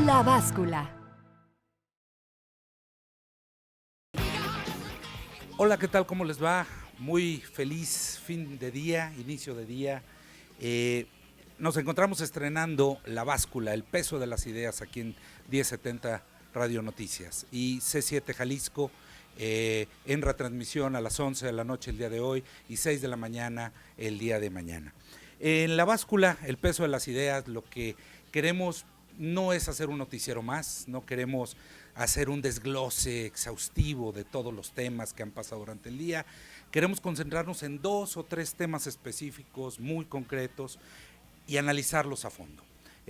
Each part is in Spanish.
La Báscula. Hola, ¿qué tal? ¿Cómo les va? Muy feliz fin de día, inicio de día. Nos encontramos estrenando La Báscula, el peso de las ideas aquí en 1070 Radio Noticias y C7 Jalisco, en retransmisión a las 11 de la noche el día de hoy y 6 de la mañana el día de mañana. En La Báscula, el peso de las ideas, lo que queremos no es hacer un noticiero más, no queremos hacer un desglose exhaustivo de todos los temas que han pasado durante el día. Queremos concentrarnos en 2 o 3 temas específicos muy concretos y analizarlos a fondo.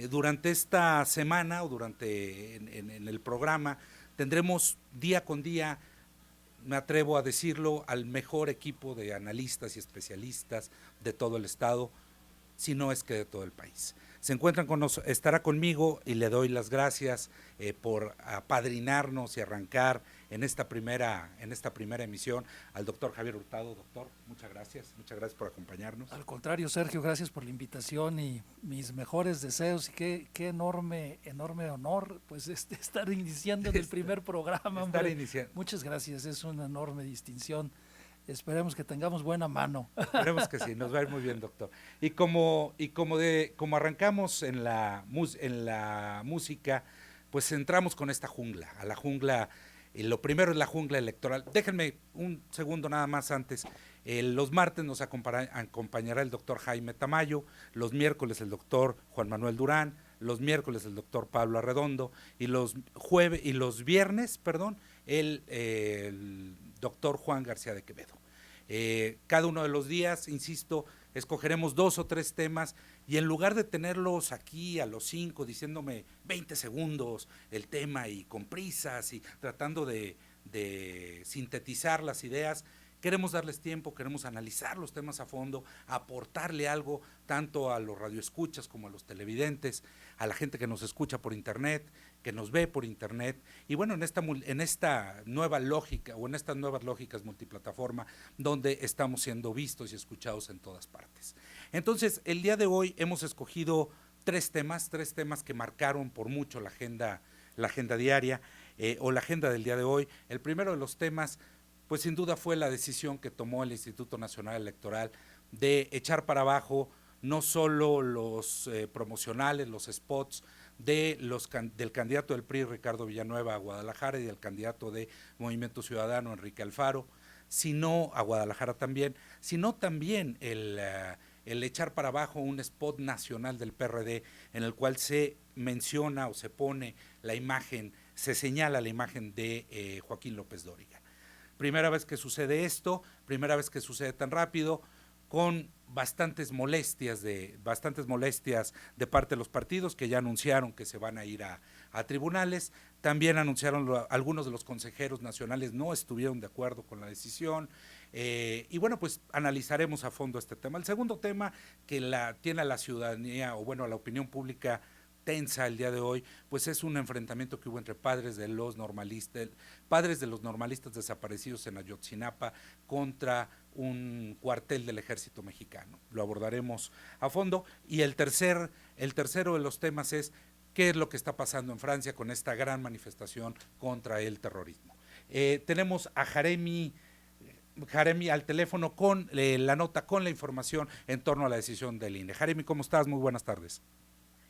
Durante esta semana o durante en el programa tendremos día con día, me atrevo a decirlo, al mejor equipo de analistas y especialistas de todo el estado, si no es que de todo el país. Se encuentran con nosotros, estará conmigo y le doy las gracias por apadrinarnos y arrancar en esta primera emisión al doctor Javier Hurtado. Doctor, muchas gracias por acompañarnos. Al contrario, Sergio, gracias por la invitación y mis mejores deseos y qué enorme honor pues estar iniciando en el primer programa. Muchas gracias, es una enorme distinción. Esperemos que tengamos buena mano. Esperemos que sí, nos va a ir muy bien, doctor. Y como arrancamos en la música, pues entramos con esta jungla, a la jungla. Lo primero es la jungla electoral. Déjenme un segundo nada más antes. Los martes nos acompañará el doctor Jaime Tamayo, los miércoles el doctor Juan Manuel Durán, los miércoles el doctor Pablo Arredondo y los viernes, el doctor Juan García de Quevedo. Cada uno de los días, insisto, escogeremos 2 o 3 temas y en lugar de tenerlos aquí a los 5 diciéndome 20 segundos el tema y con prisas y tratando de sintetizar las ideas, queremos darles tiempo, queremos analizar los temas a fondo, aportarle algo tanto a los radioescuchas como a los televidentes, a la gente que nos escucha por internet, que nos ve por internet, y bueno, en esta nueva lógica o en estas nuevas lógicas multiplataforma donde estamos siendo vistos y escuchados en todas partes. Entonces, el día de hoy hemos escogido 3 temas que marcaron por mucho la agenda diaria o la agenda del día de hoy. El primero de los temas, pues sin duda fue la decisión que tomó el Instituto Nacional Electoral de echar para abajo no solo los promocionales, los spots del candidato del PRI, Ricardo Villanueva, a Guadalajara, y del candidato de Movimiento Ciudadano, Enrique Alfaro, sino a Guadalajara también, sino también el echar para abajo un spot nacional del PRD en el cual se menciona o se pone la imagen, se señala la imagen de Joaquín López Dóriga. Primera vez que sucede esto, primera vez que sucede tan rápido, con bastantes molestias de parte de los partidos que ya anunciaron que se van a ir a tribunales. También anunciaron algunos de los consejeros nacionales no estuvieron de acuerdo con la decisión, y bueno, pues analizaremos a fondo este tema. El segundo tema que tiene a la ciudadanía o bueno, a la opinión pública tensa el día de hoy, pues es un enfrentamiento que hubo entre padres de los normalistas desaparecidos en Ayotzinapa contra un cuartel del Ejército Mexicano. Lo abordaremos a fondo. Y el tercero de los temas es qué es lo que está pasando en Francia con esta gran manifestación contra el terrorismo. Tenemos a Jaremi al teléfono con la nota, con la información en torno a la decisión del INE. Jaremi, ¿cómo estás? Muy buenas tardes.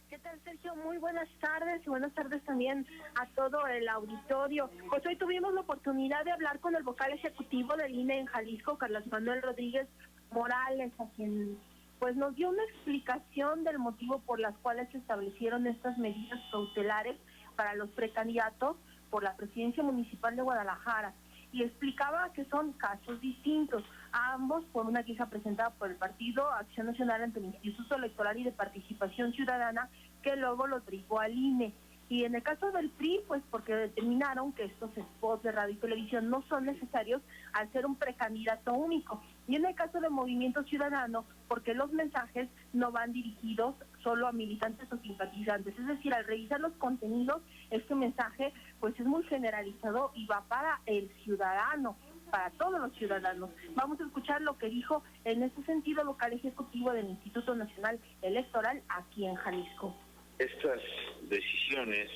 ¿Qué tal, Sergio? Muy buenas tardes y buenas tardes también a todo el auditorio. Pues hoy tuvimos la oportunidad de hablar con el vocal ejecutivo del INE en Jalisco, Carlos Manuel Rodríguez Morales, a quien pues nos dio una explicación del motivo por las cuales se establecieron estas medidas cautelares para los precandidatos por la presidencia municipal de Guadalajara. Y explicaba que son casos distintos, ambos por una queja presentada por el Partido Acción Nacional ante el Instituto Electoral y de Participación Ciudadana, que luego lo derivó al INE. Y en el caso del PRI, pues porque determinaron que estos spots de radio y televisión no son necesarios al ser un precandidato único. Y en el caso del Movimiento Ciudadano, porque los mensajes no van dirigidos solo a militantes o simpatizantes. Es decir, al revisar los contenidos, este mensaje pues es muy generalizado y va para el ciudadano, para todos los ciudadanos. Vamos a escuchar lo que dijo en ese sentido el vocal ejecutivo del Instituto Nacional Electoral aquí en Jalisco. Estas decisiones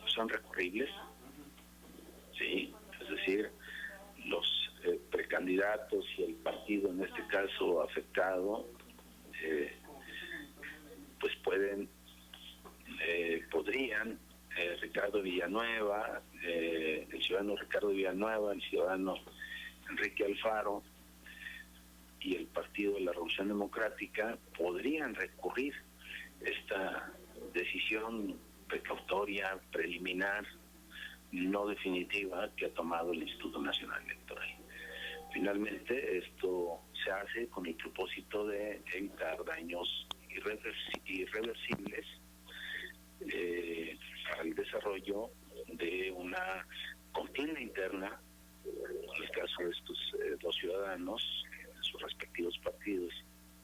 son recurribles, sí, es decir, los precandidatos y el partido en este caso afectado pues podrían Ricardo Villanueva, el ciudadano Ricardo Villanueva, el ciudadano Enrique Alfaro y el Partido de la Revolución Democrática podrían recurrir esta decisión precautoria, preliminar, no definitiva que ha tomado el Instituto Nacional Electoral. Finalmente, esto se hace con el propósito de evitar daños irreversibles al desarrollo de una contienda interna, en el caso de estos dos ciudadanos, en sus respectivos partidos.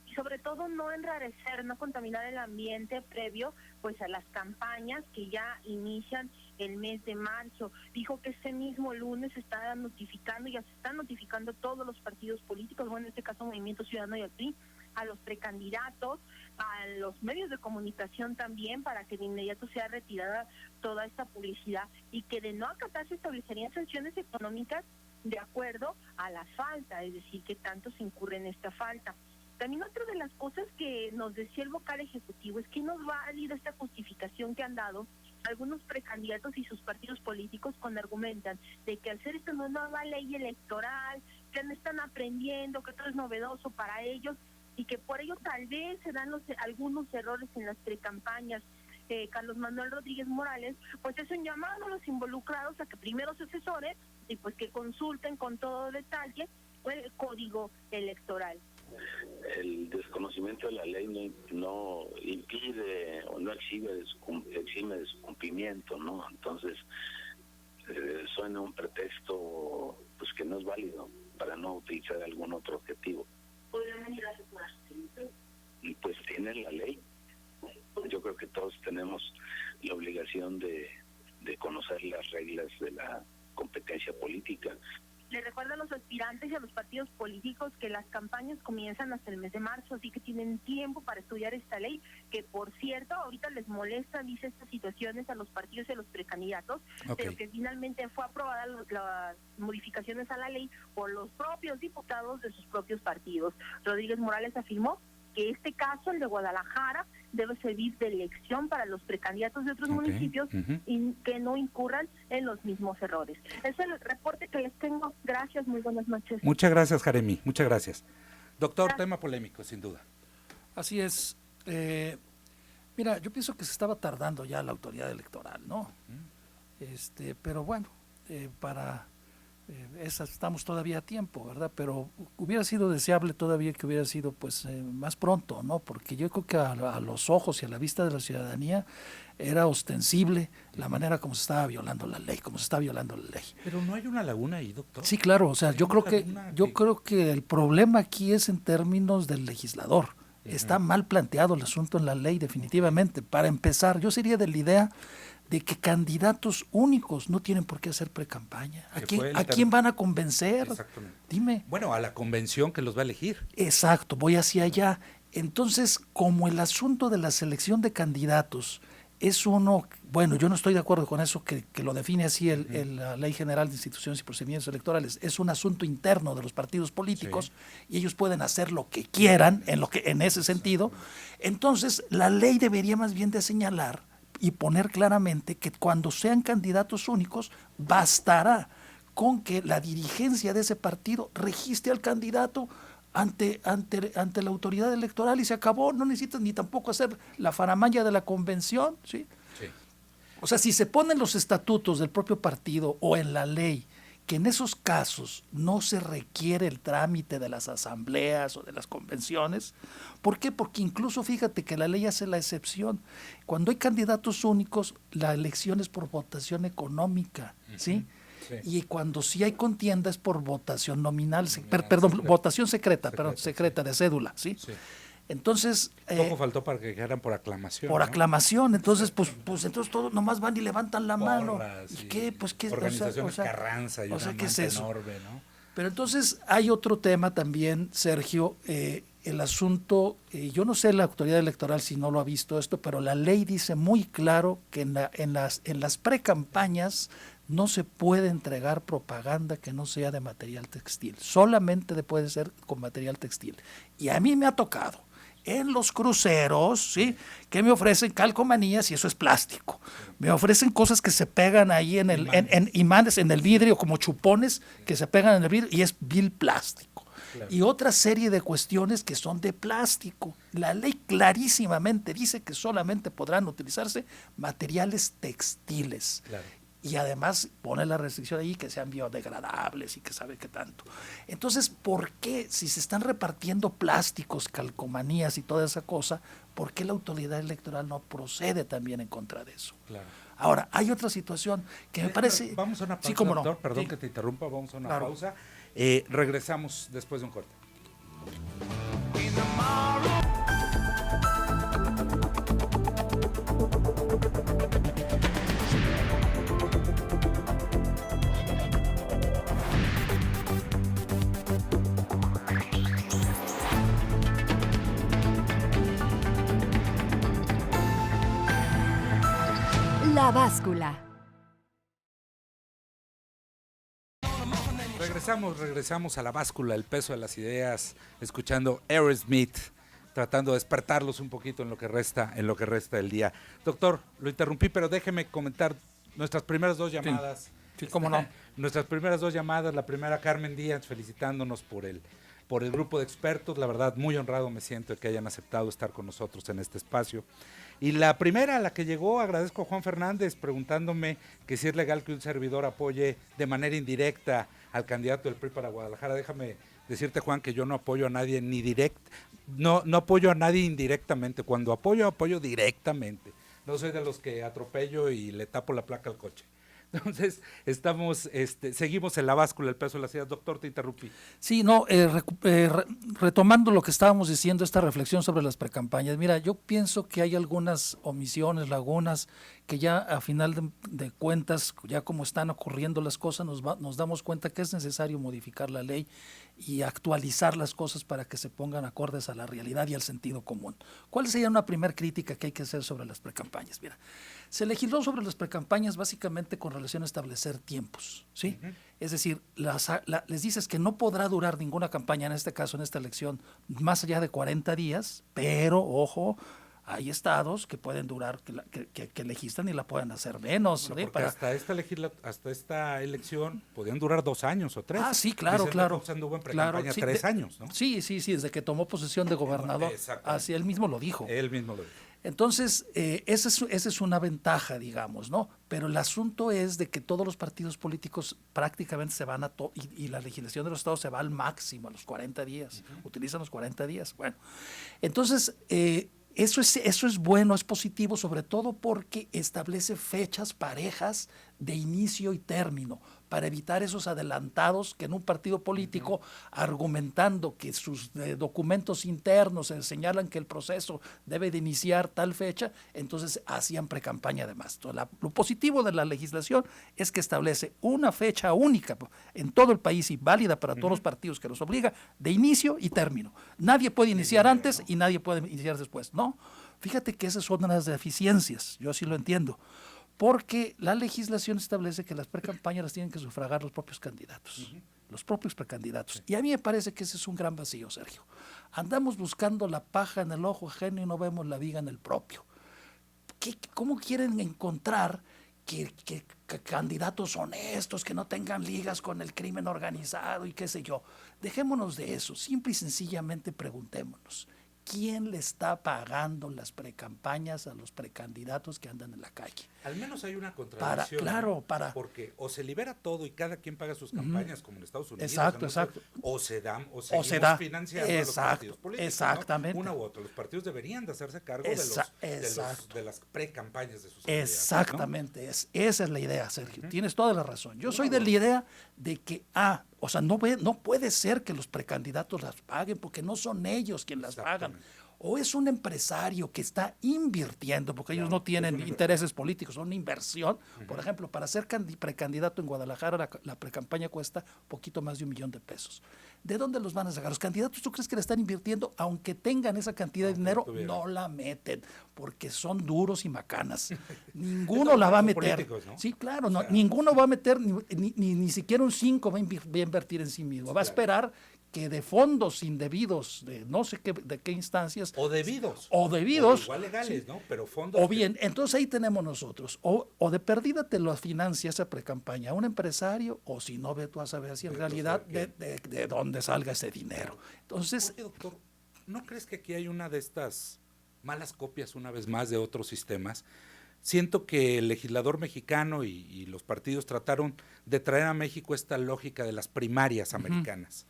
Y sobre todo no enrarecer, no contaminar el ambiente previo pues a las campañas que ya inician el mes de marzo. Dijo que este mismo lunes se está notificando, ya se están notificando todos los partidos políticos, bueno, en este caso Movimiento Ciudadano y el PRI, a los precandidatos, a los medios de comunicación también, para que de inmediato sea retirada toda esta publicidad y que de no acatarse establecerían sanciones económicas de acuerdo a la falta, es decir, que tanto se incurre en esta falta. También otra de las cosas que nos decía el vocal ejecutivo es que nos va a ir esta justificación que han dado algunos precandidatos y sus partidos políticos cuando argumentan de que al ser esta nueva ley electoral, que no están aprendiendo, que todo es novedoso para ellos y que por ello tal vez se dan algunos errores en las precampañas. Carlos Manuel Rodríguez Morales, pues es un llamado a los involucrados a que primero se asesoren y pues que consulten con todo detalle el código electoral. El desconocimiento de la ley no impide o no exime de su cumplimiento, ¿no? Entonces suena un pretexto pues que no es válido para no utilizar algún otro objetivo. ¿Podrían venir a asesorarse? Y pues tienen la ley. Yo creo que todos tenemos la obligación de conocer las reglas de la competencia política. Le recuerdo a los aspirantes y a los partidos políticos que las campañas comienzan hasta el mes de marzo, así que tienen tiempo para estudiar esta ley, que por cierto ahorita les molesta, dice, estas situaciones a los partidos y a los precandidatos, pero que finalmente fue aprobada las modificaciones a la ley por los propios diputados de sus propios partidos. Rodríguez Morales afirmó que este caso, el de Guadalajara, debe servir de lección para los precandidatos de otros municipios y que no incurran en los mismos errores. Ese es el reporte que les tengo. Gracias, muy buenas noches. Muchas gracias, Jeremy, muchas gracias. Doctor, tema polémico, sin duda. Así es. Mira, yo pienso que se estaba tardando ya la autoridad electoral, ¿no? Pero bueno, estamos todavía a tiempo, ¿verdad? Pero hubiera sido deseable todavía que hubiera sido pues más pronto, ¿no? Porque yo creo que a los ojos y a la vista de la ciudadanía era ostensible la manera como se estaba violando la ley, como se está violando la ley. Pero no hay una laguna ahí, doctor. Sí, claro, o sea, yo creo que el problema aquí es en términos del legislador. Está mal planteado el asunto en la ley, definitivamente. Para empezar, yo sería de la idea de que candidatos únicos no tienen por qué hacer precampaña. ¿A quién van a convencer? Exactamente. Dime. Bueno, a la convención que los va a elegir. Exacto, voy hacia allá. Entonces, como el asunto de la selección de candidatos es bueno, yo no estoy de acuerdo con eso que lo define así la Ley General de Instituciones y Procedimientos Electorales, es un asunto interno de los partidos políticos y ellos pueden hacer lo que quieran en ese sentido. Entonces, la ley debería más bien de señalar y poner claramente que cuando sean candidatos únicos, bastará con que la dirigencia de ese partido registre al candidato ante la autoridad electoral y se acabó. No necesitan ni tampoco hacer la faramalla de la convención, ¿sí? O sea, si se ponen los estatutos del propio partido o en la ley que en esos casos no se requiere el trámite de las asambleas o de las convenciones. ¿Por qué? Porque incluso fíjate que la ley hace la excepción. Cuando hay candidatos únicos, la elección es por votación económica, ¿sí? Sí. Y cuando sí hay contienda es por votación nominal, votación secreta de cédula, ¿sí? Sí. Entonces poco faltó para que quedaran por aclamación. Por aclamación, entonces pues entonces todos nomás van y levantan la mano. ¿Y qué? Pues qué, organizaciones Carranza y una ¿qué es eso? enorme, ¿no? Pero entonces hay otro tema también, Sergio, el asunto, yo no sé la autoridad electoral si no lo ha visto esto, pero la ley dice muy claro que en las precampañas no se puede entregar propaganda que no sea de material textil, solamente puede ser con material textil. Y a mí me ha tocado en los cruceros, ¿sí?, que me ofrecen calcomanías y eso es plástico. Me ofrecen cosas que se pegan ahí en imanes en el vidrio, como chupones que se pegan en el vidrio y es vil plástico. Claro. Y otra serie de cuestiones que son de plástico. La ley clarísimamente dice que solamente podrán utilizarse materiales textiles. Claro. Y además pone la restricción ahí que sean biodegradables y que sabe qué tanto. Entonces, ¿por qué, si se están repartiendo plásticos, calcomanías y toda esa cosa, por qué la autoridad electoral no procede también en contra de eso? Claro. Ahora, hay otra situación que me parece... Vamos a una pausa, sí, cómo doctor, no. Perdón sí. que te interrumpa, vamos a una claro. pausa. Regresamos después de un corte. La báscula. Regresamos a la báscula, el peso de las ideas, escuchando Aerosmith, tratando de despertarlos un poquito en lo que resta del día. Doctor, lo interrumpí, pero déjeme comentar nuestras primeras dos llamadas. Sí, cómo no. Nuestras primeras dos llamadas, la primera Carmen Díaz felicitándonos por el grupo de expertos, la verdad muy honrado me siento de que hayan aceptado estar con nosotros en este espacio. Y la primera, a la que llegó, agradezco a Juan Fernández preguntándome que si es legal que un servidor apoye de manera indirecta al candidato del PRI para Guadalajara. Déjame decirte, Juan, que yo no apoyo a nadie no apoyo a nadie indirectamente. Cuando apoyo directamente. No soy de los que atropello y le tapo la placa al coche. Entonces, seguimos en la báscula, el peso de las ideas. Doctor, te interrumpí. Sí, no, retomando lo que estábamos diciendo, esta reflexión sobre las precampañas. Mira, yo pienso que hay algunas omisiones, lagunas, que ya a final de cuentas, ya como están ocurriendo las cosas, nos damos cuenta que es necesario modificar la ley y actualizar las cosas para que se pongan acordes a la realidad y al sentido común. ¿Cuál sería una primera crítica que hay que hacer sobre las precampañas? Mira, se legisló sobre las precampañas básicamente con relación a establecer tiempos, ¿sí? Uh-huh. Es decir, les dices que no podrá durar ninguna campaña, en este caso, en esta elección, más allá de 40 días, pero, ojo, hay estados que pueden durar, que legislan y la pueden hacer menos. Bueno, porque hasta esta elección podían durar 2 años o 3. Ah, sí, claro, Vicente claro. Fox anduvo en precampaña sí, 3 años, ¿no? Sí, desde que tomó posesión de gobernador. Así él mismo lo dijo. Él mismo lo dijo. Entonces, esa es una ventaja, digamos, ¿no? Pero el asunto es de que todos los partidos políticos prácticamente se van y la legislación de los estados se va al máximo, a los 40 días. Uh-huh. Utilizan los 40 días. Bueno, entonces, eso es bueno, es positivo, sobre todo porque establece fechas parejas de inicio y término, para evitar esos adelantados que en un partido político, uh-huh, argumentando que sus documentos internos señalan que el proceso debe de iniciar tal fecha, entonces hacían precampaña además. Entonces, lo positivo de la legislación es que establece una fecha única en todo el país y válida para, uh-huh, todos los partidos, que los obliga de inicio y término. Nadie puede iniciar antes y nadie puede iniciar después. No, fíjate que esas son las deficiencias, yo así lo entiendo. Porque la legislación establece que las precampañas las tienen que sufragar los propios candidatos, uh-huh, los propios precandidatos. Sí. Y a mí me parece que ese es un gran vacío, Sergio. Andamos buscando la paja en el ojo ajeno y no vemos la viga en el propio. ¿Cómo quieren encontrar que candidatos honestos, que no tengan ligas con el crimen organizado y qué sé yo? Dejémonos de eso, simple y sencillamente preguntémonos. ¿Quién le está pagando las precampañas a los precandidatos que andan en la calle? Al menos hay una contradicción. Porque o se libera todo y cada quien paga sus campañas, uh-huh, como en Estados Unidos. Exacto. O se financiando a los partidos políticos. Exactamente. ¿No? Una u otra. Los partidos deberían de hacerse cargo de las precampañas de sus candidatos. Exactamente. ¿No? Esa es la idea, Sergio. Uh-huh. Tienes toda la razón. Yo soy de la idea de que, no puede ser que los precandidatos las paguen, porque no son ellos quienes las pagan. o es un empresario que está invirtiendo, porque ellos no tienen intereses políticos, son una inversión. Por ejemplo, para ser precandidato en Guadalajara, la precampaña cuesta poquito más de $1 millón. ¿De dónde los van a sacar? Los candidatos, ¿tú crees que le están invirtiendo? Aunque tengan esa cantidad de dinero, no la meten, porque son duros y macanas. Ninguno la va a meter. ¿No? Sí, claro, no, ninguno va a meter, ni siquiera un 5 va a invertir en sí mismo. Va a esperar que de fondos indebidos, de no sé qué, de qué instancias. O debidos. O igual legales, sí. ¿no? Pero fondos. O bien, entonces ahí tenemos nosotros. O de perdida te lo financia esa precampaña a un empresario, o si no, ve tú a saber si en realidad de dónde salga ese dinero. Entonces. Oye, doctor, ¿no crees que aquí hay una de estas malas copias, una vez más, de otros sistemas? Siento que el legislador mexicano y los partidos trataron de traer a México esta lógica de las primarias americanas.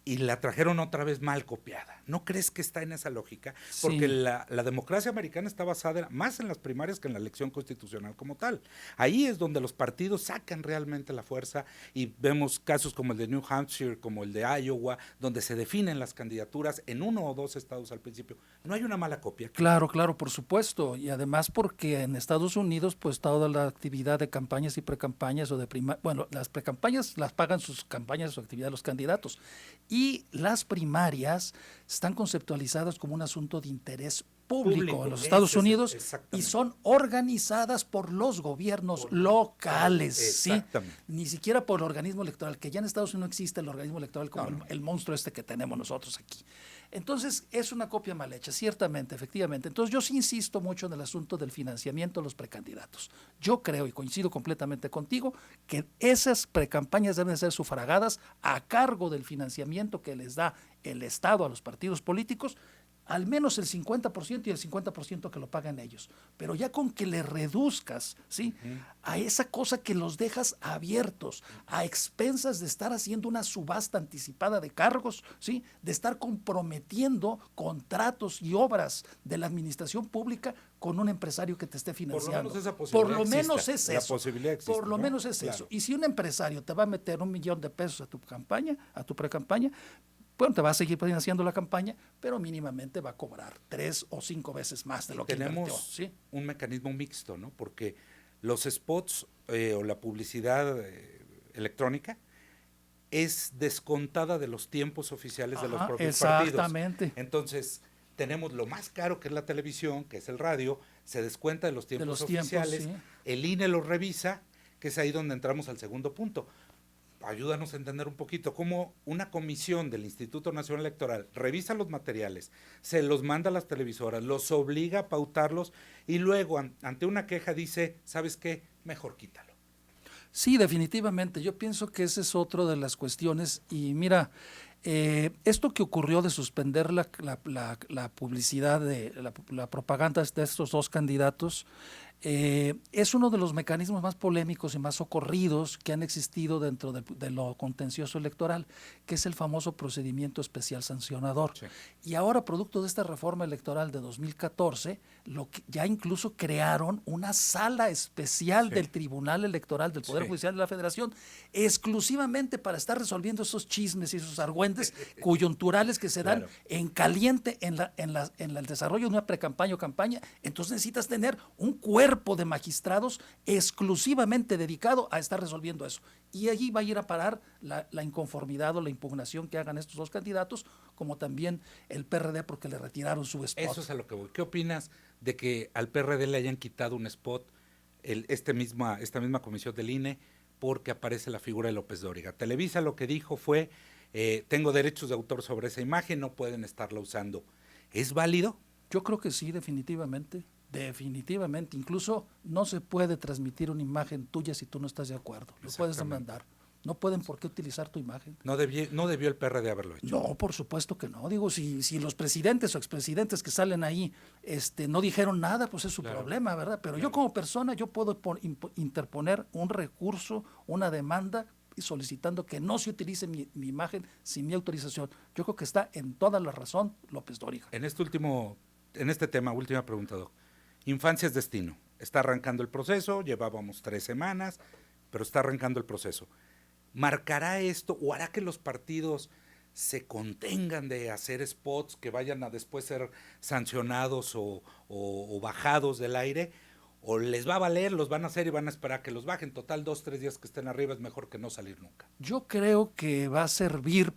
Y la trajeron otra vez mal copiada. ¿No crees que está en esa lógica? Porque la democracia americana está basada más en las primarias que en la elección constitucional como tal. Ahí es donde los partidos sacan realmente la fuerza y vemos casos como el de New Hampshire, como el de Iowa, donde se definen las candidaturas en 1 o 2 estados al principio. ¿No hay una mala copia? Claro, por supuesto. Y además porque en Estados Unidos, pues toda la actividad de campañas y precampañas o de las precampañas las pagan sus campañas, su actividad los candidatos. Y las primarias están conceptualizadas como un asunto de interés público en los Estados Unidos y son organizadas por los gobiernos locales, ¿sí? Ni siquiera por el organismo electoral, que ya en Estados Unidos no existe el organismo electoral como el monstruo este que tenemos nosotros aquí. Entonces, es una copia mal hecha, ciertamente, efectivamente. Entonces, yo sí insisto mucho en el asunto del financiamiento de los precandidatos. Yo creo, y coincido completamente contigo, que esas precampañas deben ser sufragadas a cargo del financiamiento que les da el Estado a los partidos políticos, al menos el 50% y el 50% que lo pagan ellos. Pero ya con que le reduzcas, ¿sí? A esa cosa que los dejas abiertos, a expensas de estar haciendo una subasta anticipada de cargos, ¿sí? De estar comprometiendo contratos y obras de la administración pública con un empresario que te esté financiando. Por lo menos es eso. Por lo menos es eso. Y si un empresario te va a meter $1 millón a tu campaña, a tu precampaña, bueno, te va a seguir financiando la campaña, pero mínimamente va a cobrar 3 o 5 veces más de lo que invirtió. Tenemos un mecanismo mixto, ¿no? Porque los spots o la publicidad electrónica es descontada de los tiempos oficiales de los propios partidos. Exactamente. Entonces, tenemos lo más caro, que es la televisión, que es el radio, se descuenta de los tiempos oficiales, el INE lo revisa, que es ahí donde entramos al segundo punto. Ayúdanos a entender un poquito cómo una comisión del Instituto Nacional Electoral revisa los materiales, se los manda a las televisoras, los obliga a pautarlos y luego ante una queja dice, ¿sabes qué? Mejor quítalo. Sí, definitivamente. Yo pienso que esa es otra de las cuestiones. Y mira, esto que ocurrió de suspender la publicidad, la propaganda de estos 2 candidatos, es uno de los mecanismos más polémicos y más socorridos que han existido dentro de lo contencioso electoral, que es el famoso procedimiento especial sancionador. Sí. Y ahora, producto de esta reforma electoral de 2014, ya incluso crearon una sala especial del Tribunal Electoral del Poder Judicial de la Federación, exclusivamente para estar resolviendo esos chismes y esos argüentes coyunturales que se dan en caliente en el desarrollo de una precampaña o campaña. Entonces necesitas tener un cuerpo de magistrados exclusivamente dedicado a estar resolviendo eso. Y allí va a ir a parar la inconformidad o la impugnación que hagan estos 2 candidatos, como también el PRD, porque le retiraron su spot. Eso es a lo que voy. ¿Qué opinas de que al PRD le hayan quitado un spot, esta misma comisión del INE, porque aparece la figura de López Dóriga? Televisa lo que dijo fue, tengo derechos de autor sobre esa imagen, no pueden estarla usando. ¿Es válido? Yo creo que sí, definitivamente. Definitivamente, incluso no se puede transmitir una imagen tuya si tú no estás de acuerdo. Lo puedes demandar. No pueden por qué utilizar tu imagen. No debió el PRD haberlo hecho. No, por supuesto que no. Digo, si los presidentes o expresidentes que salen ahí no dijeron nada, pues es su problema, ¿verdad? Pero yo como persona, yo puedo interponer un recurso, una demanda, y solicitando que no se utilice mi imagen sin mi autorización. Yo creo que está en toda la razón López Dóriga. En este tema, última pregunta, Doc. Infancia es destino. Está arrancando el proceso, llevábamos 3 semanas, pero está arrancando el proceso. ¿Marcará esto o hará que los partidos se contengan de hacer spots que vayan a después ser sancionados o bajados del aire, o les va a valer, los van a hacer y van a esperar que los bajen. Total, 2-3 días que estén arriba es mejor que no salir nunca. Yo creo que va a servir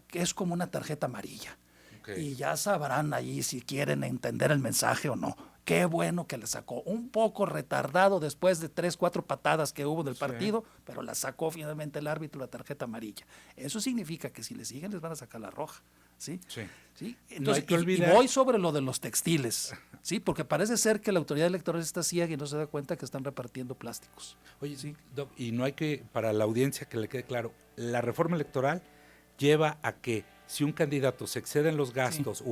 que es como una tarjeta amarilla. Okay. Y ya sabrán ahí si quieren entender el mensaje o no. Qué bueno que le sacó, un poco retardado después de 3-4 patadas que hubo del partido, pero la sacó finalmente el árbitro la tarjeta amarilla. Eso significa que si le siguen les van a sacar la roja. ¿Sí? Sí. ¿Sí? Entonces, no hay que olvidar. Y voy sobre lo de los textiles, ¿sí? Porque parece ser que la autoridad electoral está ciega y no se da cuenta que están repartiendo plásticos. Oye, sí, Doc, y no hay que, para la audiencia que le quede claro, la reforma electoral lleva a que si un candidato se excede en los gastos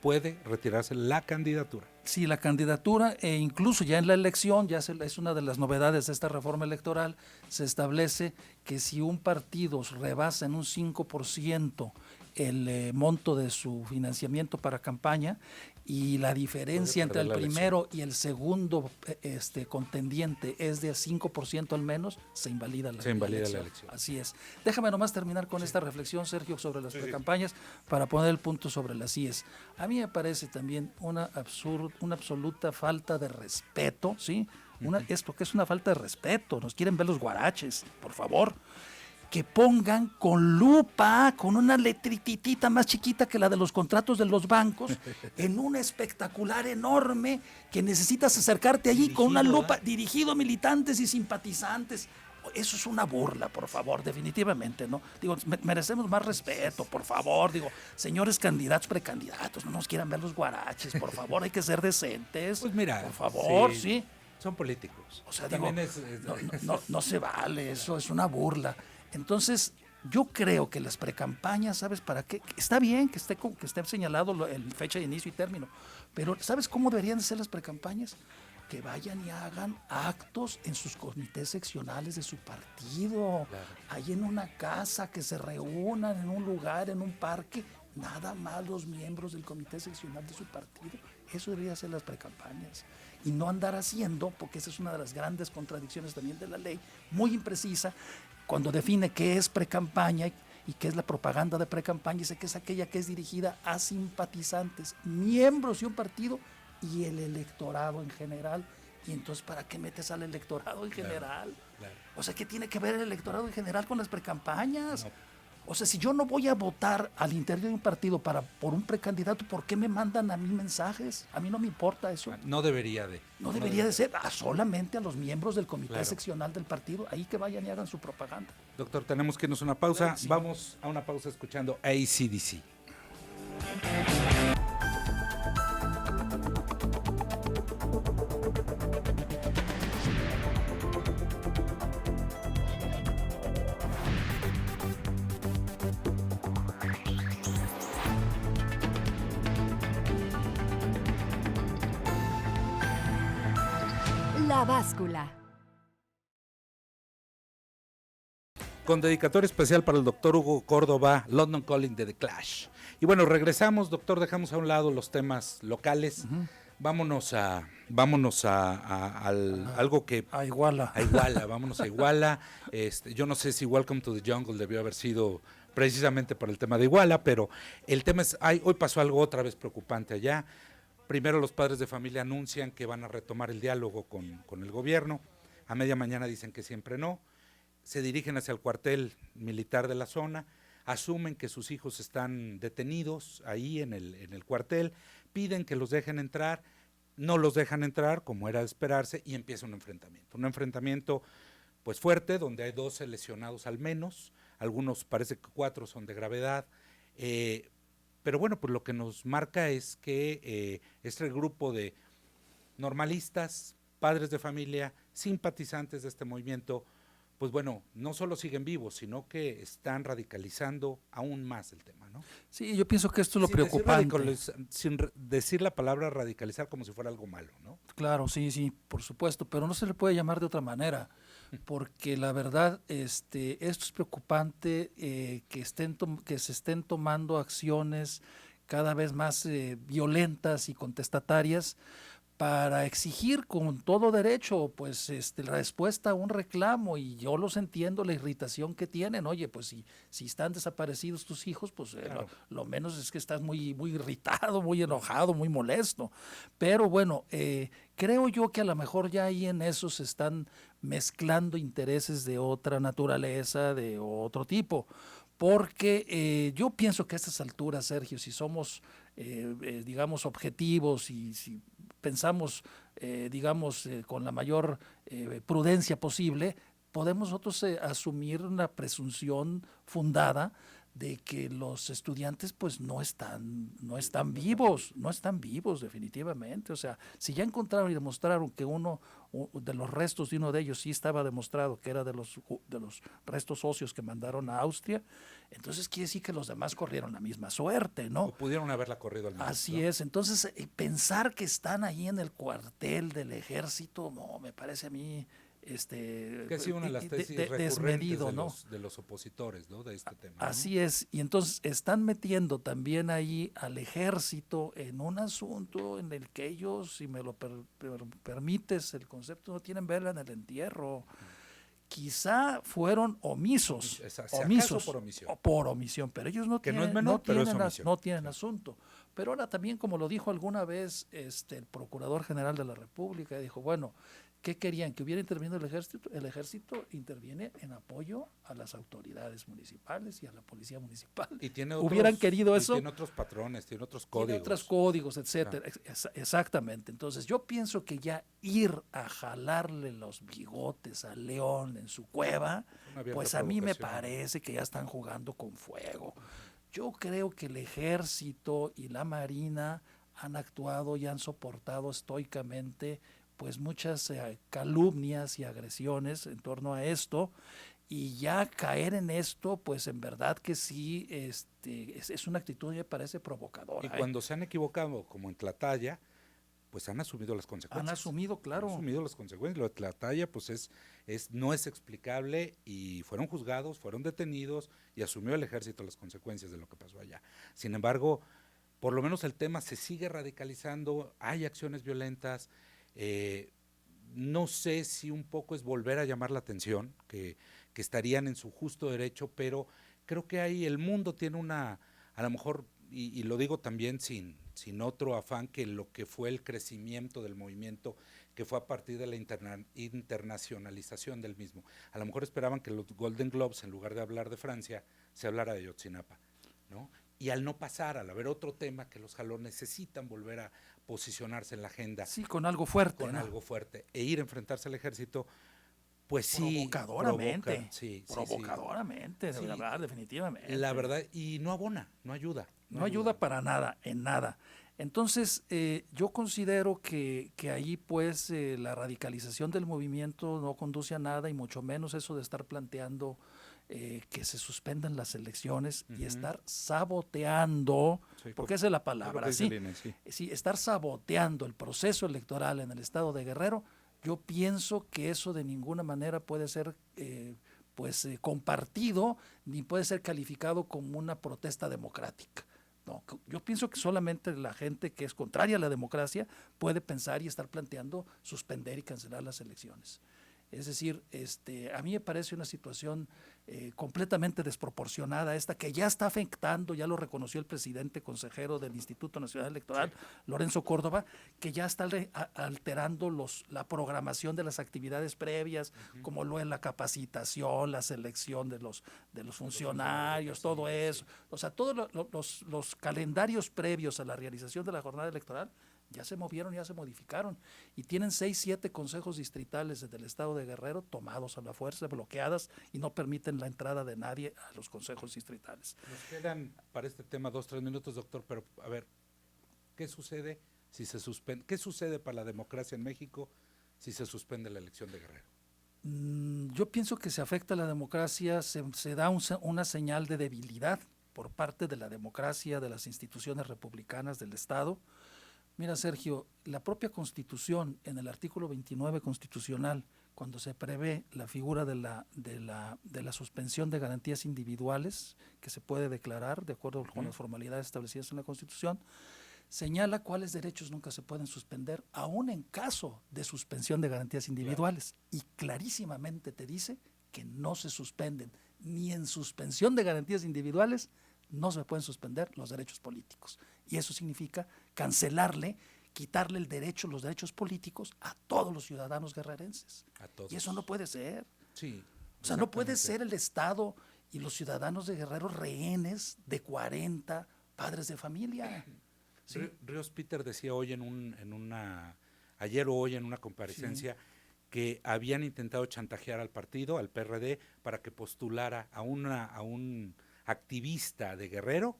puede retirarse la candidatura. Sí, la candidatura, e incluso ya en la elección, es una de las novedades de esta reforma electoral, se establece que si un partido rebasa en un 5% el monto de su financiamiento para campaña y la diferencia entre el primero y el segundo contendiente es de 5% al menos, se invalida la elección. Así es. Déjame nomás terminar con esta reflexión, Sergio, sobre las precampañas para poner el punto sobre las IES. A mí me parece también una absoluta falta de respeto, ¿sí? Esto que es una falta de respeto, nos quieren ver los guaraches, por favor. Que pongan con lupa, con una letrititita más chiquita que la de los contratos de los bancos, en un espectacular enorme que necesitas acercarte allí con una lupa, dirigido a militantes y simpatizantes. Eso es una burla, por favor, definitivamente, ¿no? Digo, merecemos más respeto, por favor. Digo, señores candidatos, precandidatos, no nos quieran ver los guaraches, por favor, hay que ser decentes. Pues mira, por favor, sí. Son políticos. O sea, digo, no se vale, eso es una burla. Entonces, yo creo que las precampañas, ¿sabes para qué? Está bien que esté señalado el fecha de inicio y término, pero ¿sabes cómo deberían de ser las precampañas? Que vayan y hagan actos en sus comités seccionales de su partido, ahí en una casa, que se reúnan en un lugar, en un parque, nada más los miembros del comité seccional de su partido. Eso debería ser las precampañas. Y no andar haciendo, porque esa es una de las grandes contradicciones también de la ley, muy imprecisa, cuando define qué es precampaña y qué es la propaganda de precampaña, dice que es aquella que es dirigida a simpatizantes, miembros de un partido y el electorado en general. Y entonces, ¿para qué metes al electorado en general? Claro. O sea, ¿qué tiene que ver el electorado en general con las precampañas? No. O sea, si yo no voy a votar al interior de un partido por un precandidato, ¿por qué me mandan a mí mensajes? A mí no me importa eso. No debería de. No debería de ser, solamente a los miembros del comité seccional del partido, ahí que vayan y hagan su propaganda. Doctor, tenemos que irnos a una pausa. Sí. Vamos a una pausa escuchando AC/DC. La báscula. Con dedicatoria especial para el doctor Hugo Córdoba, London Calling de The Clash. Y bueno, regresamos, doctor, dejamos a un lado los temas locales. Uh-huh. Vámonos a algo que... A Iguala. Vámonos a Iguala. Yo no sé si Welcome to the Jungle debió haber sido precisamente para el tema de Iguala, pero el tema es, hoy pasó algo otra vez preocupante allá. Primero los padres de familia anuncian que van a retomar el diálogo con el gobierno, a media mañana dicen que siempre no, se dirigen hacia el cuartel militar de la zona, asumen que sus hijos están detenidos ahí en el cuartel, piden que los dejen entrar, no los dejan entrar como era de esperarse y empieza un enfrentamiento pues fuerte donde hay 12 lesionados al menos, algunos parece que 4 son de gravedad, pero bueno, pues lo que nos marca es que este grupo de normalistas, padres de familia, simpatizantes de este movimiento, pues bueno, no solo siguen vivos, sino que están radicalizando aún más el tema, ¿no? Sí, yo pienso que esto es lo preocupante. Sin decir la palabra radicalizar como si fuera algo malo, ¿no? Claro, sí, por supuesto, pero no se le puede llamar de otra manera, porque la verdad, esto es preocupante, que se estén tomando acciones cada vez más violentas y contestatarias para exigir con todo derecho pues respuesta a un reclamo, y yo los entiendo la irritación que tienen. Oye, pues si están desaparecidos tus hijos, pues Claro. lo menos es que estás muy, muy irritado, muy enojado, muy molesto. Pero bueno, creo yo que a lo mejor ya ahí en eso se están mezclando intereses de otra naturaleza, de otro tipo. Porque yo pienso que a estas alturas, Sergio, si somos, digamos, objetivos y si pensamos, digamos, con la mayor prudencia posible, podemos nosotros asumir una presunción fundada de que los estudiantes pues no están vivos definitivamente. O sea, si ya encontraron y demostraron que uno de los restos de uno de ellos sí estaba demostrado que era de los restos óseos que mandaron a Austria, entonces quiere decir que los demás corrieron la misma suerte, ¿no? O pudieron haberla corrido al menos. Así es. Entonces, pensar que están ahí en el cuartel del ejército, no, me parece a mí que ha sido una de las tesis desmedido, ¿no? de los opositores, ¿no?, de este tema. Así ¿no? es, y entonces están metiendo también ahí al ejército en un asunto en el que ellos, si me lo permites el concepto, no tienen vela en el entierro. Quizá fueron omisos, por omisión, pero ellos no que tienen, no es menor, no tienen asunto. Pero ahora también, como lo dijo alguna vez el Procurador General de la República, dijo, bueno, ¿qué querían? ¿Que hubiera intervenido el ejército? El ejército interviene en apoyo a las autoridades municipales y a la policía municipal. Y tiene otros, ¿hubieran querido eso? Tiene otros patrones, tiene otros códigos. Tiene otros códigos, etcétera. Exactamente. Entonces, yo pienso que ya ir a jalarle los bigotes a León en su cueva, pues a mí me parece que ya están jugando con fuego. Yo creo que el ejército y la marina han actuado y han soportado estoicamente pues muchas calumnias y agresiones en torno a esto, y ya caer en esto, pues en verdad que sí, es una actitud que me parece provocadora. Y cuando se han equivocado, como en Tlatlaya, pues han asumido las consecuencias. Han asumido, claro. Han asumido las consecuencias. Lo de Tlatlaya, pues no es explicable, y fueron juzgados, fueron detenidos, y asumió el ejército las consecuencias de lo que pasó allá. Sin embargo, por lo menos el tema se sigue radicalizando, hay acciones violentas. No sé si un poco es volver a llamar la atención, que estarían en su justo derecho, pero creo que ahí el mundo tiene a lo mejor, y lo digo también sin otro afán que lo que fue el crecimiento del movimiento, que fue a partir de la internacionalización del mismo. A lo mejor esperaban que los Golden Globes, en lugar de hablar de Francia, se hablara de Ayotzinapa, ¿no? Y al no pasar, al haber otro tema que los jaló, necesitan volver a posicionarse en la agenda. Sí, con algo fuerte. Con algo fuerte. E ir a enfrentarse al ejército, pues sí. Provocadoramente. Provocadoramente, de verdad, definitivamente. La verdad, y no abona, no ayuda. No ayuda para nada, en nada. Entonces, yo considero que ahí pues la radicalización del movimiento no conduce a nada, y mucho menos eso de estar planteando que se suspendan las elecciones y estar saboteando, porque esa es la palabra, sí, estar saboteando el proceso electoral en el estado de Guerrero. Yo pienso que eso de ninguna manera puede ser compartido, ni puede ser calificado como una protesta democrática. No, yo pienso que solamente la gente que es contraria a la democracia puede pensar y estar planteando suspender y cancelar las elecciones. Es decir, a mí me parece una situación completamente desproporcionada esta, que ya está afectando, ya lo reconoció el presidente consejero del Instituto Nacional Electoral, Lorenzo Córdoba, que ya está alterando la programación de las actividades previas, como lo es la capacitación, la selección de los funcionarios, todo eso. O sea, todos los calendarios previos a la realización de la jornada electoral ya se movieron, ya se modificaron, y tienen 6, 7 consejos distritales del estado de Guerrero tomados a la fuerza, bloqueadas, y no permiten la entrada de nadie a los consejos distritales. Nos quedan para este tema 2, 3 minutos, doctor, pero a ver, ¿qué sucede si se suspende? ¿Qué sucede para la democracia en México si se suspende la elección de Guerrero? Yo pienso que se afecta a la democracia, se da una señal de debilidad por parte de la democracia, de las instituciones republicanas del Estado. Mira, Sergio, la propia Constitución, en el artículo 29 constitucional, cuando se prevé la figura de la suspensión de garantías individuales que se puede declarar de acuerdo con las formalidades establecidas en la Constitución, señala cuáles derechos nunca se pueden suspender, aún en caso de suspensión de garantías individuales. Claro. Y clarísimamente te dice que no se suspenden, ni en suspensión de garantías individuales no se pueden suspender los derechos políticos. Y eso significa cancelarle, quitarle el derecho, los derechos políticos a todos los ciudadanos guerrerenses. A todos. Y eso no puede ser. Sí. O sea, no puede ser el Estado y los ciudadanos de Guerrero rehenes de 40 padres de familia. ¿Sí? Ríos Peter decía hoy ayer o hoy en una comparecencia, que habían intentado chantajear al partido, al PRD, para que postulara a un activista de Guerrero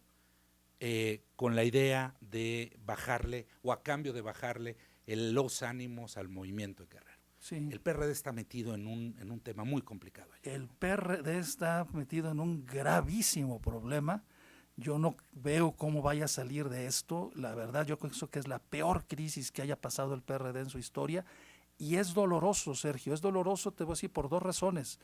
con la idea de bajarle, o a cambio de bajarle los ánimos al movimiento de Guerrero. Sí. El PRD está metido en un tema muy complicado. El PRD está metido en un gravísimo problema. Yo no veo cómo vaya a salir de esto. La verdad, yo pienso que es la peor crisis que haya pasado el PRD en su historia. Y es doloroso, Sergio, es doloroso, te voy a decir, por dos razones.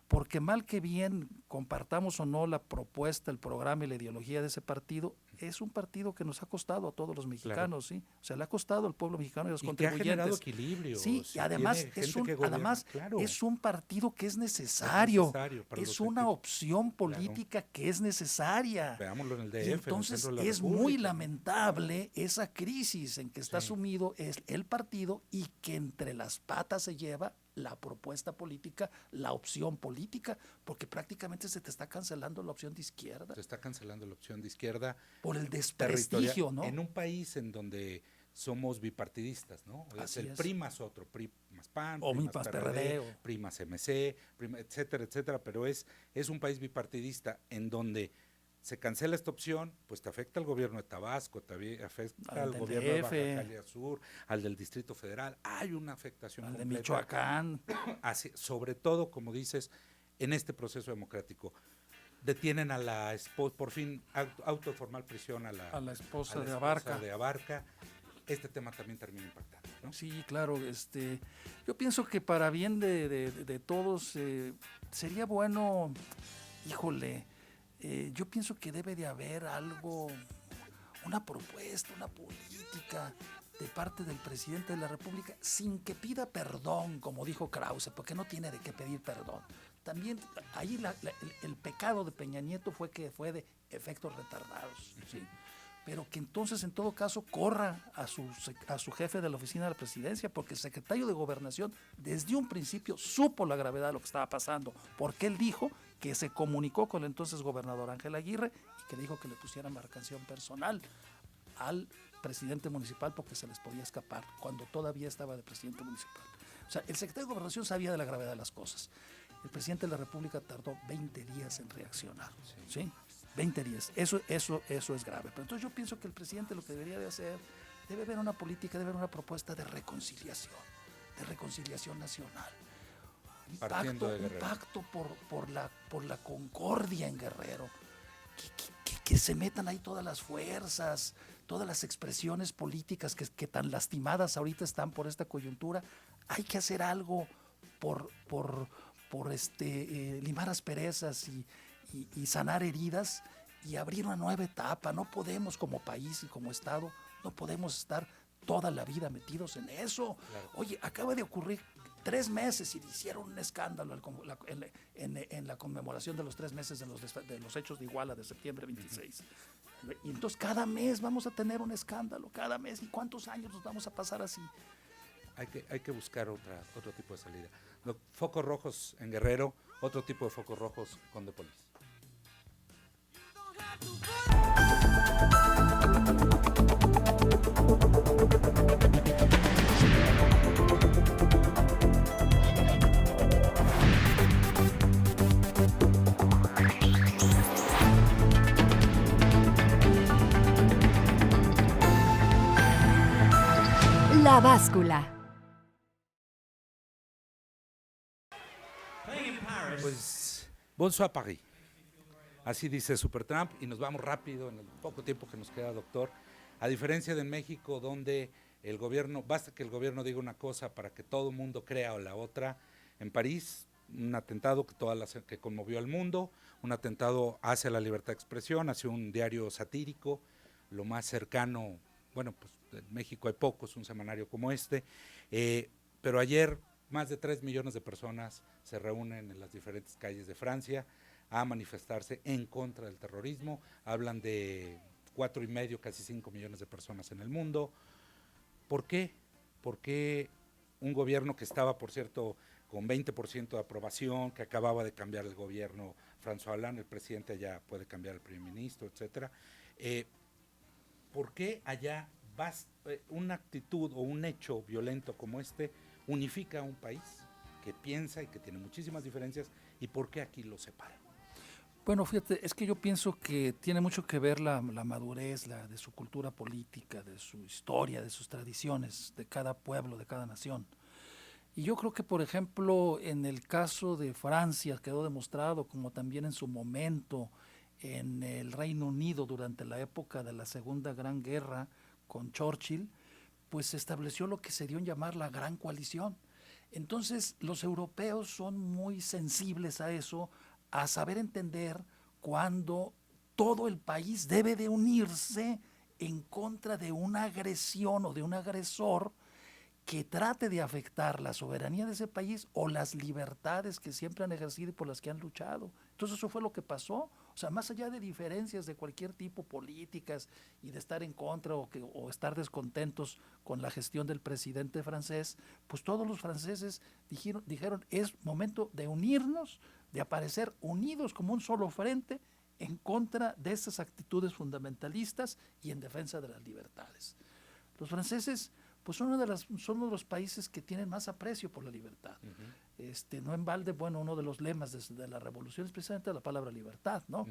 Porque mal que bien, compartamos o no la propuesta, el programa y la ideología de ese partido, es un partido que nos ha costado a todos los mexicanos, claro. ¿Sí? O sea, le ha costado al pueblo mexicano y a los contribuyentes. Que ha generado equilibrio. Sí, y además, es un partido que es necesario. Es una opción política que es necesaria. Veámoslo en el DF. Y entonces es muy lamentable esa crisis en que está sumido el partido y que entre las patas se lleva la propuesta política, la opción política, porque prácticamente se te está cancelando la opción de izquierda. Se está cancelando la opción de izquierda. Por el desprestigio, ¿no? En un país en donde somos bipartidistas, ¿no? El PRI más otro, PRI más PAN, o PRI más PRD, PRI más MC, etcétera, etcétera, pero es un país bipartidista en donde se cancela esta opción, pues te afecta al gobierno de Tabasco, te afecta al gobierno de Baja California Sur, al del Distrito Federal, hay una afectación al de Michoacán. Así, sobre todo, como dices, en este proceso democrático. Detienen a la esposa, por fin, auto de formal prisión a la esposa de Abarca. Este tema también termina impactando, ¿no? Sí, claro. Yo pienso que para bien de todos sería bueno, híjole, yo pienso que debe de haber algo, una propuesta, una política de parte del presidente de la República sin que pida perdón, como dijo Krause, porque no tiene de qué pedir perdón. También ahí el pecado de Peña Nieto fue que fue de efectos retardados, ¿sí? Pero que entonces en todo caso corra a su jefe de la oficina de la presidencia, porque el secretario de Gobernación desde un principio supo la gravedad de lo que estaba pasando, porque él dijo que se comunicó con el entonces gobernador Ángel Aguirre y que le dijo que le pusieran marcación personal al presidente municipal porque se les podía escapar cuando todavía estaba de presidente municipal. O sea, el secretario de Gobernación sabía de la gravedad de las cosas. El presidente de la República tardó 20 días en reaccionar, ¿sí? 20 días. Eso es grave. Pero entonces yo pienso que el presidente lo que debería de hacer, debe haber una política, debe haber una propuesta de reconciliación nacional. Un pacto por la concordia en Guerrero. Que se metan ahí todas las fuerzas, todas las expresiones políticas que tan lastimadas ahorita están por esta coyuntura. Hay que hacer algo por limar asperezas y sanar heridas y abrir una nueva etapa. No podemos, como país y como Estado, no podemos estar toda la vida metidos en eso. Claro. Oye, acaba de ocurrir 3 meses y hicieron un escándalo en la conmemoración de los 3 meses de los hechos de Iguala de septiembre 26. Y entonces cada mes vamos a tener un escándalo, cada mes. ¿Y cuántos años nos vamos a pasar así? Hay que buscar otro tipo de salida. Focos rojos en Guerrero, otro tipo de focos rojos con The Police. La báscula. Pues, bonsoir Paris. Así dice Supertramp y nos vamos rápido en el poco tiempo que nos queda, doctor. A diferencia de en México, donde el gobierno, basta que el gobierno diga una cosa para que todo el mundo crea la otra, en París, un atentado que conmovió al mundo, un atentado hacia la libertad de expresión, hacia un diario satírico, lo más cercano bueno, pues en México hay pocos, un semanario como este, pero ayer más de 3 millones de personas se reúnen en las diferentes calles de Francia a manifestarse en contra del terrorismo. Hablan de 4,5, casi 5 millones de personas en el mundo. ¿Por qué? ¿Por qué un gobierno que estaba, por cierto, con 20% de aprobación, que acababa de cambiar el gobierno, François Hollande, el presidente ya puede cambiar el primer ministro, etcétera? ¿Por qué allá una actitud o un hecho violento como este unifica a un país que piensa y que tiene muchísimas diferencias, y por qué aquí lo separa? Bueno, fíjate, es que yo pienso que tiene mucho que ver la madurez de su cultura política, de su historia, de sus tradiciones, de cada pueblo, de cada nación. Y yo creo que, por ejemplo, en el caso de Francia quedó demostrado, como también en su momento en el Reino Unido durante la época de la Segunda Gran Guerra con Churchill, pues se estableció lo que se dio en llamar la Gran Coalición. Entonces, los europeos son muy sensibles a eso, a saber entender cuando todo el país debe de unirse en contra de una agresión o de un agresor que trate de afectar la soberanía de ese país o las libertades que siempre han ejercido y por las que han luchado. Entonces eso fue lo que pasó. O sea, más allá de diferencias de cualquier tipo políticas y de estar en contra o estar descontentos con la gestión del presidente francés, pues todos los franceses dijeron es momento de unirnos, de aparecer unidos como un solo frente en contra de estas actitudes fundamentalistas y en defensa de las libertades. Los franceses pues son uno de los países que tienen más aprecio por la libertad. No en balde, bueno, uno de los lemas de la revolución es precisamente la palabra libertad, ¿no?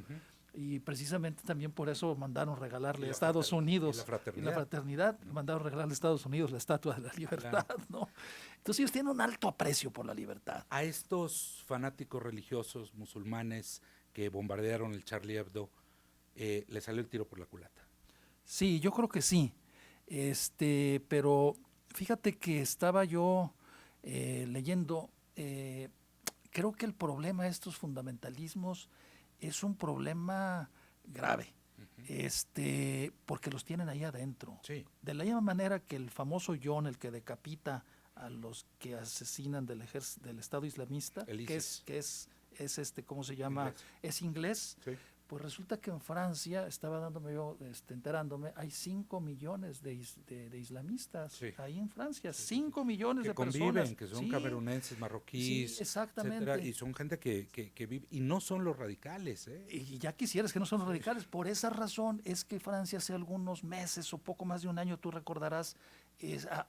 Y precisamente también por eso mandaron regalarle a Estados Unidos y la fraternidad, mandaron regalarle a Estados Unidos la Estatua de la Libertad, ¿no? Entonces ellos tienen un alto aprecio por la libertad. A estos fanáticos religiosos musulmanes que bombardearon el Charlie Hebdo, ¿le salió el tiro por la culata? Sí, yo creo que sí. Pero fíjate que estaba yo leyendo, creo que el problema de estos fundamentalismos es un problema grave, porque los tienen ahí adentro. Sí. De la misma manera que el famoso John, el que decapita a los que asesinan del Estado Islamista, que es ¿cómo se llama? Inglés. Es inglés. Sí. Pues resulta que en Francia, estaba enterándome, hay 5 millones de islamistas ahí en Francia, 5 millones de personas. Que son camerunenses, marroquíes, exactamente. Etcétera, y son gente que vive, y no son los radicales. Y ya quisieras que no son los radicales. Por esa razón es que Francia hace algunos meses o poco más de un año, tú recordarás,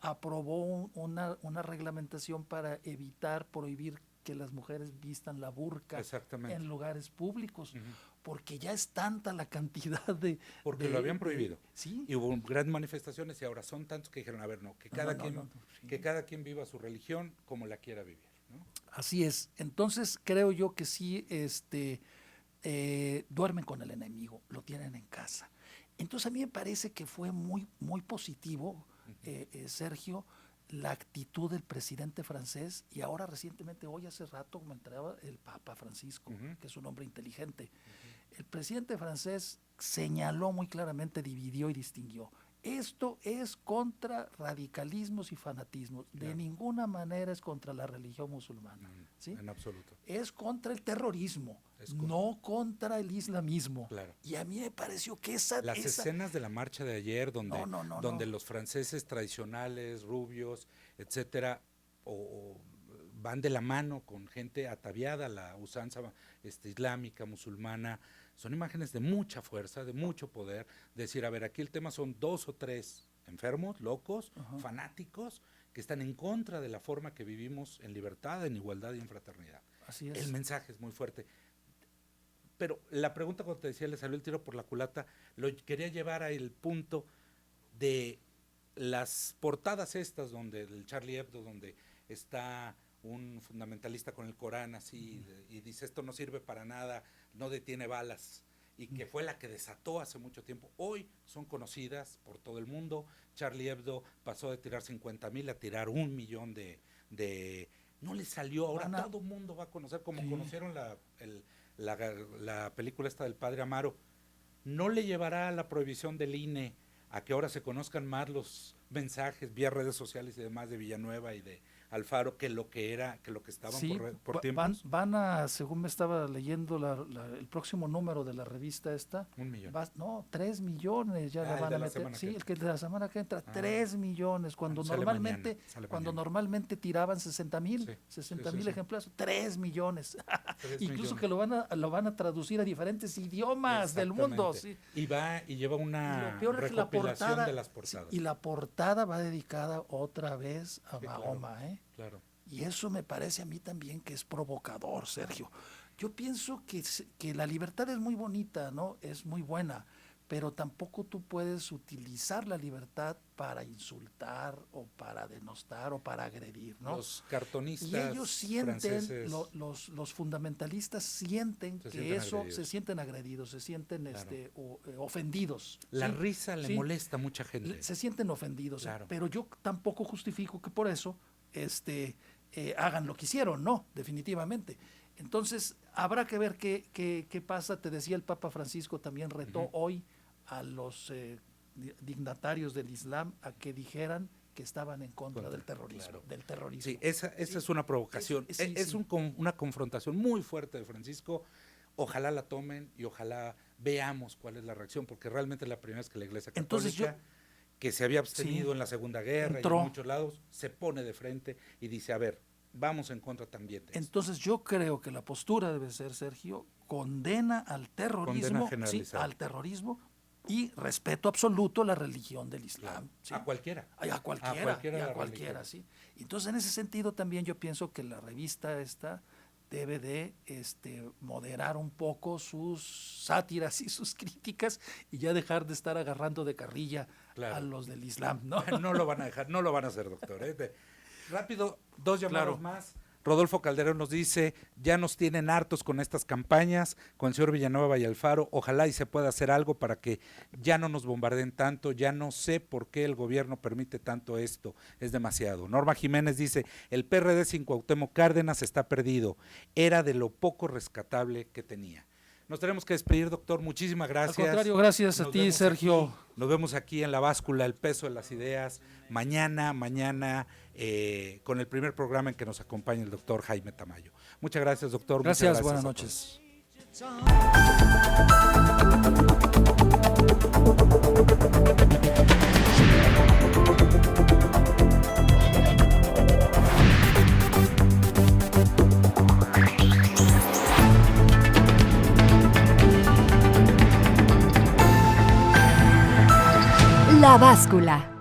aprobó una reglamentación para prohibir que las mujeres vistan la burka en lugares públicos, porque ya es tanta la cantidad de... Porque lo habían prohibido. Sí. Y hubo grandes manifestaciones y ahora son tantos que dijeron, a ver, no, que cada quien viva su religión como la quiera vivir, ¿no? Así es. Entonces creo yo que sí, duermen con el enemigo, lo tienen en casa. Entonces a mí me parece que fue muy, muy positivo, Sergio, la actitud del presidente francés, y ahora recientemente, hoy hace rato me enteraba el Papa Francisco, que es un hombre inteligente. El presidente francés señaló muy claramente, dividió y distinguió. Esto es contra radicalismos y fanatismos. De ninguna manera es contra la religión musulmana. ¿Sí? En absoluto. Es contra el terrorismo, no contra el islamismo. Claro. Y a mí me pareció que Las escenas de la marcha de ayer, donde los franceses tradicionales, rubios, etcétera, o van de la mano con gente ataviada a la usanza islámica, musulmana, son imágenes de mucha fuerza, de mucho poder. Decir, a ver, aquí el tema son 2 o 3 enfermos, locos, fanáticos, que están en contra de la forma que vivimos en libertad, en igualdad y en fraternidad. Así es. El mensaje es muy fuerte. Pero la pregunta, cuando te decía, le salió el tiro por la culata, lo quería llevar al punto de las portadas estas, donde el Charlie Hebdo, donde está un fundamentalista con el Corán así, y dice, esto no sirve para nada, no detiene balas, y que fue la que desató hace mucho tiempo. Hoy son conocidas por todo el mundo. Charlie Hebdo pasó de tirar 50,000 a tirar 1 millón de no le salió. Ahora todo el mundo va a conocer, como conocieron la película esta del Padre Amaro. No le llevará la prohibición del INE a que ahora se conozcan más los mensajes vía redes sociales y demás de Villanueva y de Alfaro que lo que estaban sí, por tiempos. Van a, según me estaba leyendo el próximo número de la revista esta, 1 millón. 3 millones ya la van a meter. Sí, el que de la semana que entra, 3 millones, cuando normalmente tiraban 60,000 ejemplares, 3 millones. 3 Incluso millones. Que lo van a traducir a diferentes idiomas del mundo. Sí. Y lleva una recopilación de las portadas. Sí, y la portada va dedicada otra vez a Mahoma, claro. Claro. Y eso me parece a mí también que es provocador, Sergio. Yo pienso que la libertad es muy bonita, ¿no? Es muy buena, pero tampoco tú puedes utilizar la libertad para insultar o para denostar o para agredir, ¿no? Los cartonistas y ellos sienten, franceses, los fundamentalistas sienten que eso se sienten agredidos, se sienten ofendidos. La risa le molesta a mucha gente. Se sienten ofendidos, pero yo tampoco justifico que por eso hagan lo que hicieron, no, definitivamente. Entonces, habrá que ver qué pasa. Te decía, el Papa Francisco también retó hoy a los dignatarios del Islam a que dijeran que estaban en contra del terrorismo. Sí, esa es una provocación. Es una confrontación muy fuerte de Francisco. Ojalá la tomen y ojalá veamos cuál es la reacción, porque realmente es la primera vez que la Iglesia Católica, que se había abstenido en la Segunda Guerra y en muchos lados, se pone de frente y dice, a ver, vamos en contra también de esto. Entonces yo creo que la postura debe ser, Sergio, condena al terrorismo, al terrorismo y respeto absoluto a la religión del Islam. ¿Sí? A cualquiera. A cualquiera, sí. Entonces en ese sentido también yo pienso que la revista esta debe de moderar un poco sus sátiras y sus críticas y ya dejar de estar agarrando de carrilla a los del Islam, ¿no? No lo van a dejar, no lo van a hacer, doctor. Rápido, 2 llamados más. Rodolfo Calderón nos dice, ya nos tienen hartos con estas campañas, con el señor Villanueva y Alfaro, ojalá y se pueda hacer algo para que ya no nos bombardeen tanto, ya no sé por qué el gobierno permite tanto esto, es demasiado. Norma Jiménez dice, el PRD sin Cuauhtémoc Cárdenas está perdido, era de lo poco rescatable que tenía. Nos tenemos que despedir, doctor, muchísimas gracias. Al contrario, gracias a ti, Sergio. Nos vemos aquí en La Báscula, el peso de las ideas, mañana, con el primer programa en que nos acompaña el doctor Jaime Tamayo. Muchas gracias, doctor. Gracias, buenas noches. La Báscula.